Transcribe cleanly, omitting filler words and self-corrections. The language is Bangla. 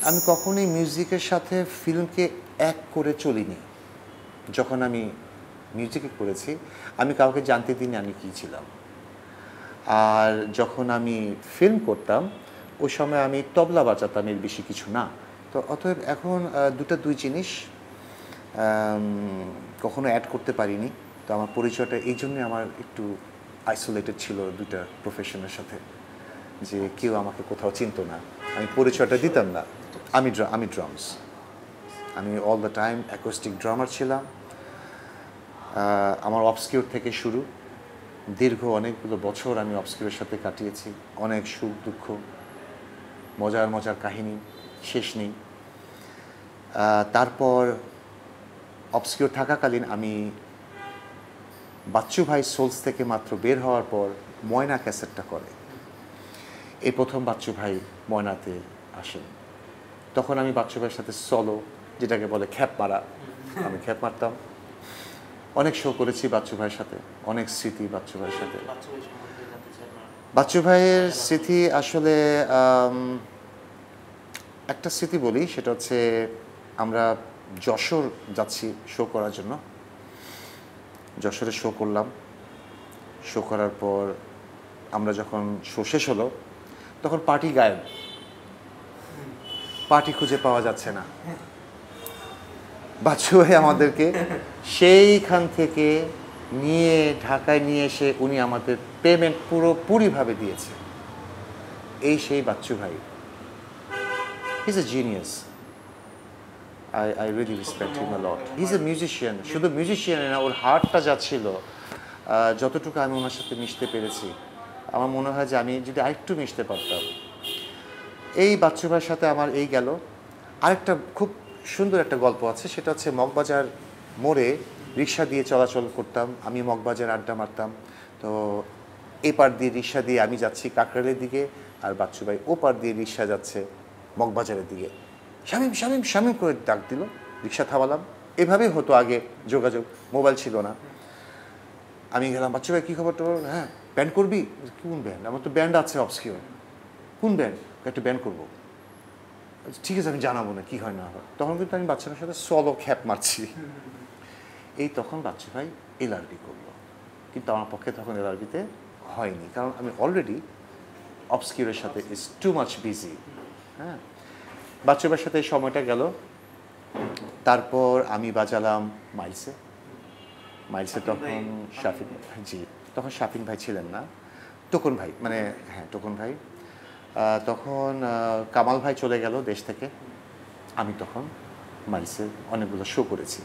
আমি কখনোই মিউজিকের সাথে ফিল্মকে এক করে চলিনি। যখন আমি মিউজিকে করেছি আমি কাউকে জানতে দিইনি আমি কী ছিলাম। আর যখন আমি ফিল্ম করতাম ওই সময় আমি তবলা বাজাতাম, এর বেশি কিছু না। তো অতএব এখন দুই জিনিস কখনো অ্যাড করতে পারিনি। তো আমার পরিচয়টা এই জন্যই আমার একটু আইসোলেটেড ছিল দুইটা প্রফেশনের সাথে, যে কেউ আমাকে কোথাও চিনতো না, আমি পরিচয়টা দিতাম না। আমি ড্রামস, আমি অল দ্য টাইম অ্যাকোস্টিক ড্রামার ছিলাম। আমার অবস্কিউর থেকে শুরু, দীর্ঘ অনেকগুলো বছর আমি অবস্কিউরের সাথে কাটিয়েছি। অনেক সুখ দুঃখ, মজার মজার কাহিনী শেষ নেই। তারপর অবস্কিউর থাকাকালীন আমি বাচ্চু ভাই সোলস থেকে মাত্র বের হওয়ার পর ময়না ক্যাসেটটা করে, এই প্রথম বাচ্চু ভাই ময়নাতে আসেন। তখন আমি বাচ্চু ভাইয়ের সাথে সলো, যেটাকে বলে খ্যাপ মারা, আমি খ্যাপ মারতাম। অনেক শো করেছি বাচ্চু ভাইয়ের সাথে, অনেক স্মৃতি বাচ্চু ভাইয়ের সাথে। বাচ্চু ভাইয়ের স্মৃতি আসলে একটা স্মৃতি বলি, সেটা হচ্ছে আমরা যশোর যাচ্ছি শো করার জন্য। যশোরে শো করলাম, শো করার পর আমরা যখন শো শেষ হলো তখন পার্টি গায়েব, পার্টি খুঁজে পাওয়া যাচ্ছে না। বাচ্চু ভাই আমাদেরকে সেইখান থেকে নিয়ে ঢাকায় নিয়ে এসে উনি আমাদের পেমেন্ট পুরোপুরিভাবে দিয়েছে। এই সেই বাচ্চু ভাই, he is a genius. I really respect him a lot. He's a musician. শুধু মিউজিশিয়ান না, ওর হার্টটা যা ছিল, যতটুকু আমি ওনার সাথে মিশতে পেরেছি, আমার মনে হয় যে আমি যদি আরেকটু মিশতে পারতাম। এই বাচ্চু ভাইয়ের সাথে আমার এই গেল। আরেকটা খুব সুন্দর একটা গল্প আছে, সেটা হচ্ছে মগবাজার মোড়ে রিক্সা দিয়ে চলাচল করতাম, আমি মগবাজার আড্ডা মারতাম। তো এই পার দিয়ে রিক্সা দিয়ে আমি যাচ্ছি কাকরাইলের দিকে, আর বাচ্চু ভাই ও পার দিয়ে রিক্সা যাচ্ছে মগবাজারের দিকে। শামীম শামীম শামীম করে ডাক দিল, রিক্সা থামালাম। এভাবেই হতো আগে যোগাযোগ, মোবাইল ছিল না। আমি গেলাম, বাচ্চু ভাই কী খবর তোর? হ্যাঁ, ব্যান্ড করবি? কোন ব্যান্ড? আমার তো ব্যান্ড আছে অবস্কিউর। কোন ব্যান্ড? একটা ব্যান্ড করবো। ঠিক আছে, আমি জানাবো না কী হয় না হয়। তখন কিন্তু আমি বাচ্চাদের সাথে সলো খ্যাপ মারছি। এই তখন বাচ্চু ভাই এলআরবি করলো, কিন্তু আমার পক্ষে তখন এলআরবিতে হয়নি, কারণ আমি অলরেডি অবস্কিউরের সাথে ইজ টু মাচ বিজি। হ্যাঁ, বাচ্চু ভাইয়ের সাথে এই সময়টা গেল। তারপর আমি বাজালাম মাইলসে। মাইলসে তখন শাফিন, জি তখন শাফিন ভাই ছিলেন না, টোকন ভাই, মানে হ্যাঁ টোকন ভাই। তখন কামাল ভাই চলে গেল দেশ থেকে। আমি তখন মাইলসে অনেকগুলো শো করেছি।